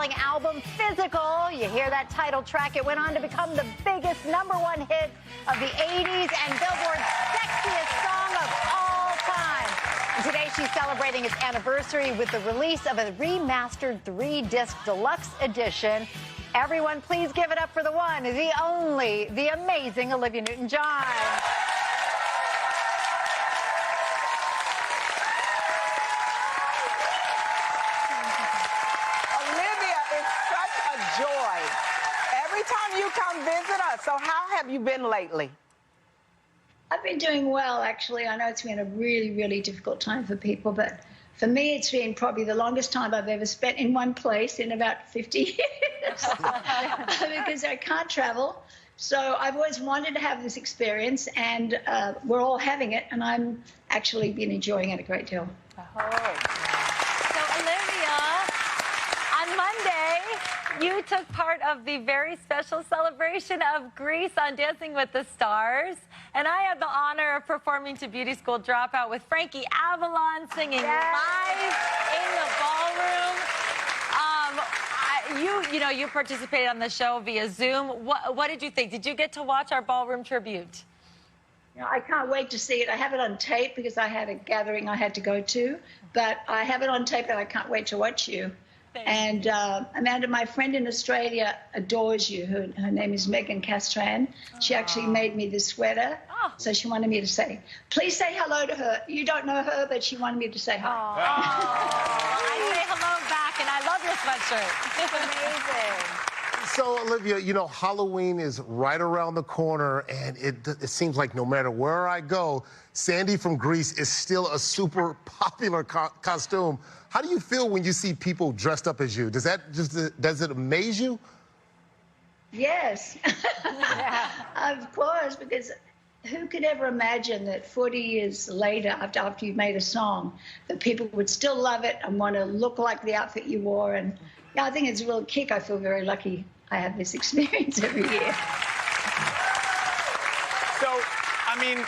best-selling album, Physical. You hear that title track. It went on to become the biggest #1 hit of the 80s and Billboard's sexiest song of all time. And today, she's celebrating its anniversary with the release of a remastered 3-disc deluxe edition. Everyone, please give it up for the one, the only, the amazing Olivia Newton-John. Every time you come visit us, so how have you been lately? I've been doing well, actually. I know it's been a really, really difficult time for people, but for me, it's been probably the longest time I've ever spent in one place in about 50 years because I can't travel. So I've always wanted to have this experience, and we're all having it, and I'm actually been enjoying it a great deal. So, Olivia, on Monday, you took part of the very special celebration of Greece on Dancing with the Stars. And I had the honor of performing to Beauty School Dropout with Frankie Avalon singing live in the ballroom. You participated on the show via Zoom. What did you think? Did you get to watch our ballroom tribute? You know, I can't wait to see it. I have it on tape because I had a gathering I had to go to. But I have it on tape and I can't wait to watch you. And Amanda, my friend in Australia, adores you. Her name is Megan Castran. She actually made me this sweater. So she wanted me to say, please say hello to her. You don't know her, but she wanted me to say hi. I say hello back, and I love your sweatshirt. It's amazing. So, Olivia, you know, Halloween is right around the corner, and it seems like no matter where I go, Sandy from Greece is still a super popular costume. How do you feel when you see people dressed up as you? Does it amaze you? Yes, of course, because who could ever imagine that 40 years later, after you've made a song, that people would still love it and want to look like the outfit you wore? And yeah, I think it's a real kick. I feel very lucky I have this experience every year. So, I mean,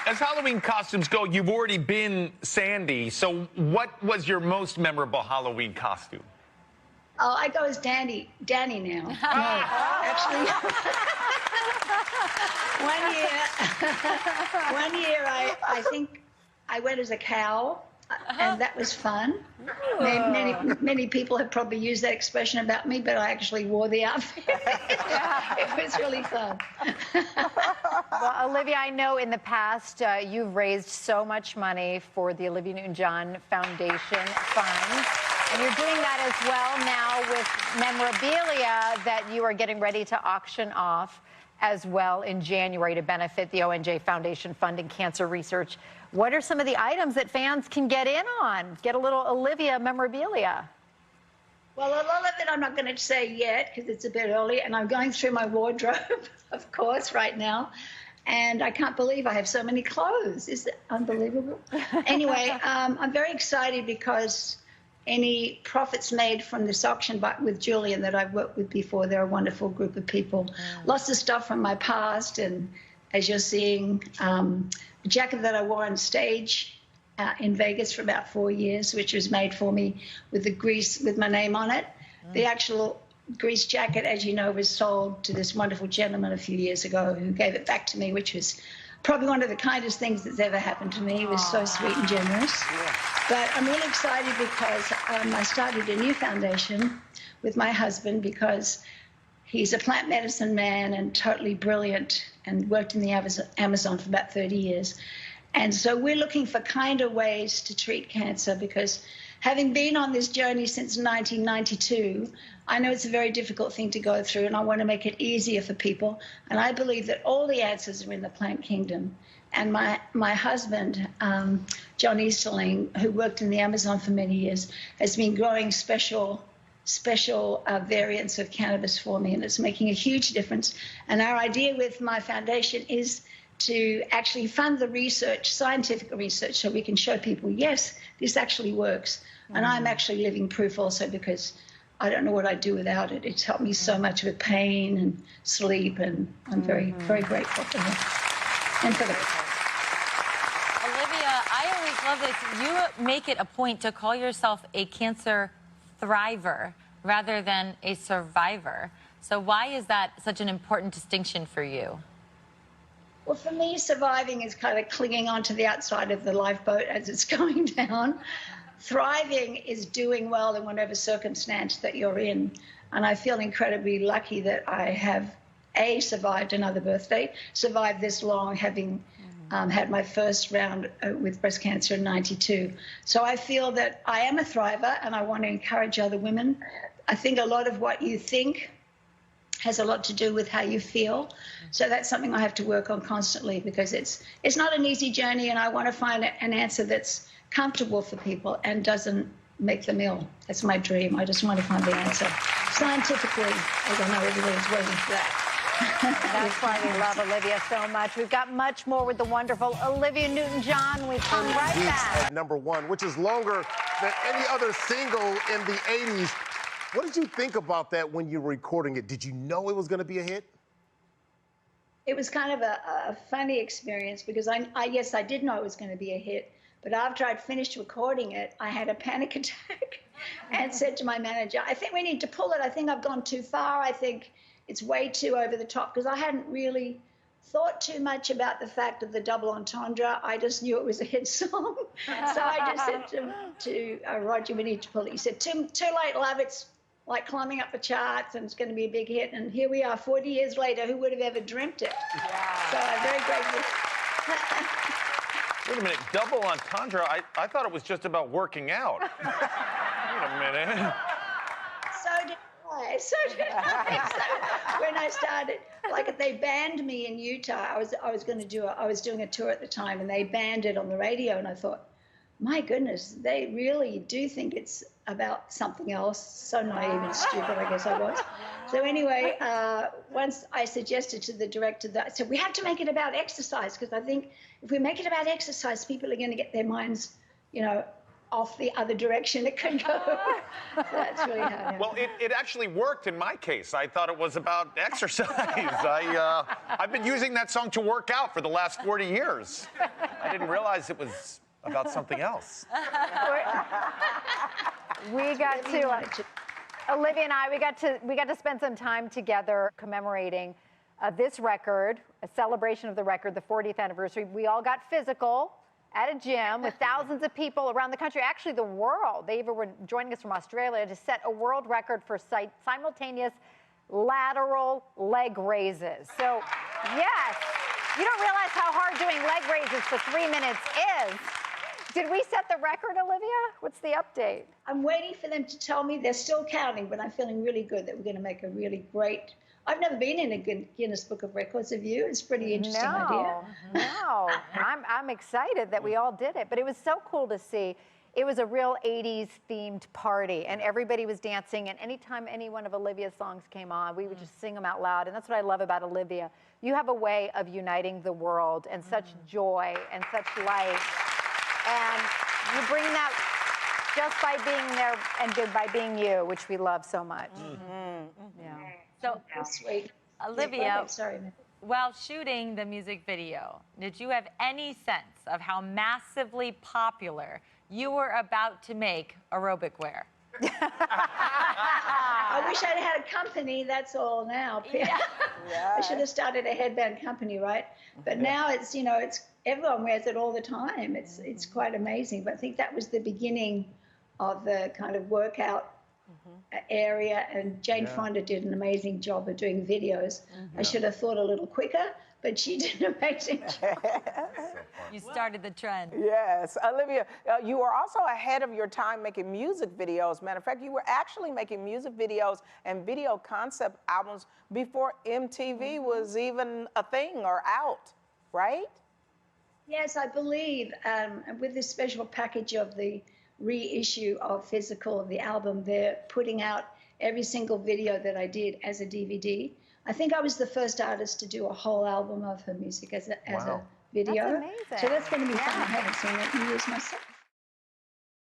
as Halloween costumes go, you've already been Sandy. So what was your most memorable Halloween costume? Oh, I go as Danny now. No, actually, one year I think I went as a cow, and that was fun. Many people have probably used that expression about me, but I actually wore the outfit. It was really fun. Well, Olivia, I know in the past you've raised so much money for the Olivia Newton-John Foundation Fund. And you're doing that as well now with memorabilia that you are getting ready to auction off as well in January to benefit the ONJ Foundation funding cancer research. What are some of the items that fans can get in on? Get a little Olivia memorabilia. Well, a lot of it I'm not going to say yet because it's a bit early, and I'm going through my wardrobe, of course, right now. And I can't believe I have so many clothes. Is it unbelievable? Anyway, I'm very excited because any profits made from this auction with Julien that I've worked with before, they're a wonderful group of people. Lots of stuff from my past, and as you're seeing, a jacket that I wore on stage in Vegas for about 4 years, which was made for me with the Greece, with my name on it. The actual Greece jacket, as you know, was sold to this wonderful gentleman a few years ago who gave it back to me, which was probably one of the kindest things that's ever happened to me. He was so sweet and generous. But I'm really excited because I started a new foundation with my husband because he's a plant medicine man and totally brilliant and worked in the Amazon for about 30 years. And so we're looking for kinder ways to treat cancer because having been on this journey since 1992, I know it's a very difficult thing to go through, and I want to make it easier for people. And I believe that all the answers are in the plant kingdom. And my husband, John Easterling, who worked in the Amazon for many years, has been growing special variants of cannabis for me, and it's making a huge difference. And our idea with my foundation is to actually fund the research, scientific research, so we can show people, yes, this actually works. And I'm actually living proof also because I don't know what I'd do without it. It's helped me so much with pain and sleep, and I'm very, very grateful for it. And for the Olivia, I always love this. You make it a point to call yourself a cancer thriver. rather than a survivor. So why is that such an important distinction for you? Well, for me, surviving is kind of clinging onto the outside of the lifeboat as it's going down. Thriving is doing well in whatever circumstance that you're in. And I feel incredibly lucky that I have, survived another birthday, survived this long, having had my first round with breast cancer in '92. So I feel that I am a thriver, and I want to encourage other women. I think a lot of what you think has a lot to do with how you feel. So that's something I have to work on constantly, because it's not an easy journey, and I want to find an answer that's comfortable for people and doesn't make them ill. That's my dream. I just want to find the answer. Scientifically, I don't know, everybody's waiting for that. That's why we love Olivia so much. We've got much more with the wonderful Olivia Newton-John. We come right back. At #1, which is longer than any other single in the 80s. What did you think about that when you were recording it? Did you know it was going to be a hit? It was kind of a funny experience, because yes, I did know it was going to be a hit. But after I'd finished recording it, I had a panic attack and said to my manager, I think we need to pull it. I think I've gone too far. I think it's way too over the top, because I hadn't really thought too much about the fact of the double entendre. I just knew it was a hit song. So I just said to Roger, we need to pull it. He said, too late, love. It's like climbing up the charts, and it's going to be a big hit. And here we are 40 years later. Who would have ever dreamt it? Yeah. So I'm very grateful. Wait a minute, double entendre? I thought it was just about working out. Wait a minute. So did I. So when I started, like, they banned me in Utah. I was doing a tour at the time, and they banned it on the radio, and I thought, my goodness, they really do think it's about something else. So naive and stupid, I guess I was. So anyway, once I suggested to the director that, I said, we have to make it about exercise, because I think if we make it about exercise, people are going to get their minds, off the other direction it could go. So that's really how it Well, it actually worked in my case. I thought it was about exercise. I've been using that song to work out for the last 40 years. I didn't realize it was about something else. We got to, Olivia and I, we got to spend some time together commemorating this record, a celebration of the record, the 40th anniversary. We all got physical at a gym with thousands of people around the country, actually the world. They even were joining us from Australia to set a world record for simultaneous lateral leg raises. So, yes, you don't realize how hard doing leg raises for 3 minutes is. Did we set the record, Olivia? What's the update? I'm waiting for them to tell me. They're still counting, but I'm feeling really good that we're going to make a really great. I've never been in a Guinness Book of Records. Have you? It's a pretty interesting idea. No, I'm excited that we all did it, but it was so cool to see. It was a real 80s themed party, and everybody was dancing, and anytime any one of Olivia's songs came on, we would just sing them out loud, and that's what I love about Olivia. You have a way of uniting the world, and such joy and such light, and you bring that just by being there and by being you, which we love so much. Yeah. So, Sweet. Olivia, Sorry. while shooting the music video, did you have any sense of how massively popular you were about to make aerobic wear? I wish I'd had a company, that's all now. Yeah. I should have started a headband company, right? But now it's, it's everyone wears it all the time. It's quite amazing. But I think that was the beginning of the kind of workout area, and Jane Fonda did an amazing job of doing videos. I should have thought a little quicker, but she did an amazing job. You started the trend. Yes. Olivia, you were also ahead of your time making music videos. Matter of fact, you were actually making music videos and video concept albums before MTV was even a thing or out, right? Yes, I believe. With this special package of the reissue of physical of the album, they're putting out every single video that I did as a DVD. I think I was the first artist to do a whole album of her music as a video. That's amazing. So that's going to be fun. I haven't seen it in years myself.